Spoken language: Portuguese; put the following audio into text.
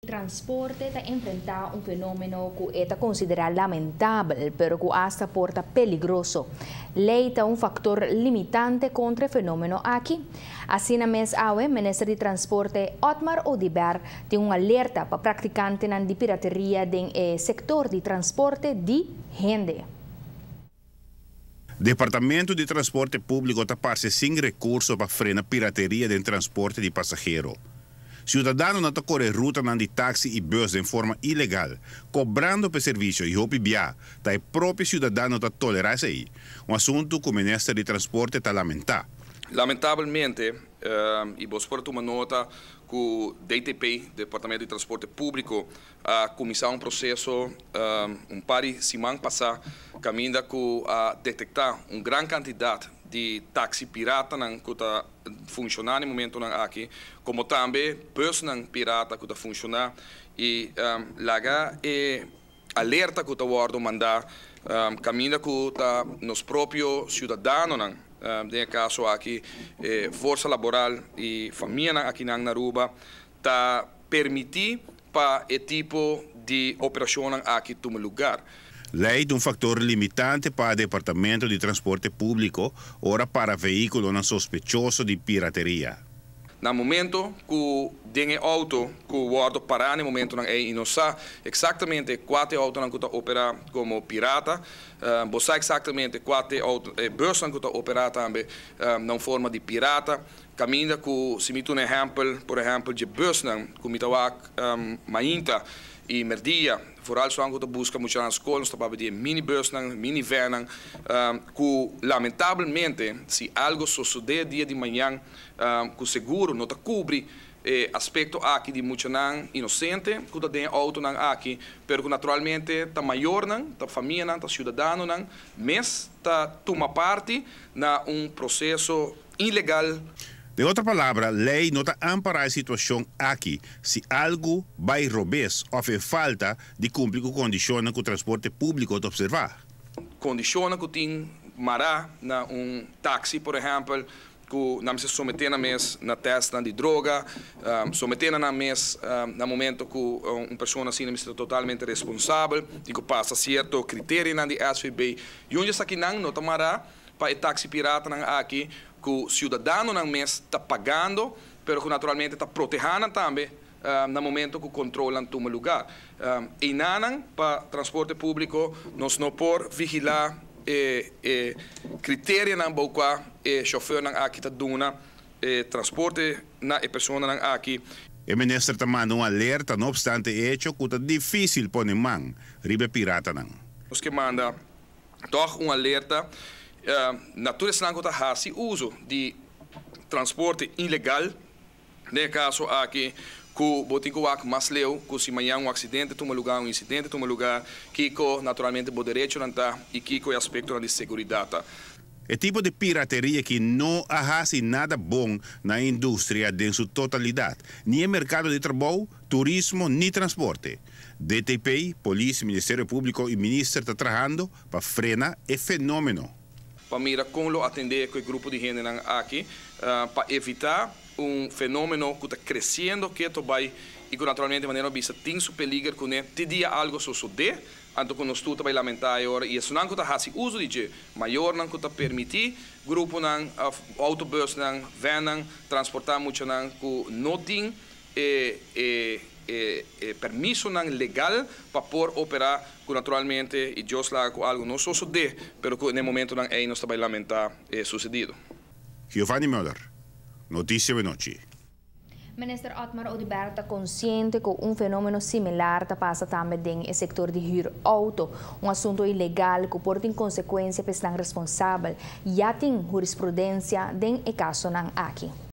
Transporte está enfrentar un fenómeno que está considerado lamentable, pero que hasta porta peligroso. Lei está un factor limitante contra el fenómeno aquí. Así na mes awe, Ministro de Transporte Otmar Odiber tiene una alerta para praticantes de pirateria del sector de transporte de gente. Departamento de Transporte Público está parece sem recursos para frenar pirateria del transporte de pasajeros. Cidadãos não correm ruta de táxi e bus de forma ilegal, cobrando por serviço e roupa biá, tá o próprio cidadão está tolerar isso aí. Assunto que o Ministro de Transporte está lamentar. Lamentavelmente, e vou por uma nota que o DTP, Departamento de Transporte Público, a começar um processo par de semanas passada, caminha a detectar uma grande quantidade de táxi pirata que está funcionando no momento aqui, como também bus pirata que está funcionando e lá é alerta que está guardando mandar caminha que está nos próprios cidadãos de caso aqui força laboral e família aqui na Aruba está permitir para esse tipo de operação aqui no lugar. Lei de fator limitante para o Departamento de Transporte Público, ora para veículos não sospechosos de pirateria. No momento que tem auto que guarda parar no momento e não sabe exatamente quanto auto que está operando como pirata, você sabe exatamente quanto auto bus que está operando também na forma de pirata. Caminha que se me um exemplo, por exemplo, de bus que me está mainta e merdia, vooral zo aan busca muito na escola, nós estamos de minibus, minivan, que lamentavelmente, se algo suceder dia de manhã, que o seguro não cobre aspecto aqui de muito inocente, que tem auto aqui, pero que naturalmente está maior, está família, está cidadão, mas está toma parte na processo ilegal. De outra palavra, a lei não está amparar a situação aqui se algo vai robês ou falta de cumprir com condições que o transporte público está observar. Condições que tem mará na táxi, por exemplo, que não se submeter na mes na teste de droga, submeter na mes no momento que uma pessoa assim está totalmente responsável e que passa certo critério na de SVB. E onde está aqui não está mará para o táxi pirata aqui que o cidadão não mês está pagando, mas que naturalmente está protegendo também no momento que controlam o lugar. E não para transporte público, nós não por vigilar critérios na boca chofer aqui está dando transporte na pessoa aqui. O ministro está mandando alerta, não obstante hecho que está difícil pôr em mão riba pirata não. Nós que manda toch alerta. Naturalmente está se uso de transporte ilegal, no caso aqui que botico mais leu, que se amanhã acidente toma lugar, incidente toma lugar, que naturalmente o direito não está e que o aspecto de segurança. É tipo de pirateria que não arrasa nada bom na indústria em sua totalidade, nem no mercado de trabalho, turismo, nem transporte. DTP, Polícia, Ministério Público e Ministro estão trabalhando para frenar o fenômeno. Para mirar como atender com o grupo de gente aqui, para evitar fenômeno que está crescendo, que vai e que naturalmente de maneira vista tem seu peligro com ele, te dia algo suceder, então que nós tudo vai lamentar agora e isso não que está fazendo uso de maior não que está permitir grupo não autobus não van transportar muito não que não tem permisso legal para por operar que naturalmente e Deus lá com algo não sucede, pero que no momento não é nós vai lamentar sucedido. Giovanni Müller, Notícia de Noite. Minister Otmar Odiber está consciente que fenômeno similar está passa também no setor de huurauto, assunto ilegal que pode ter consequências para os responsáveis. Já tem jurisprudência no caso aqui.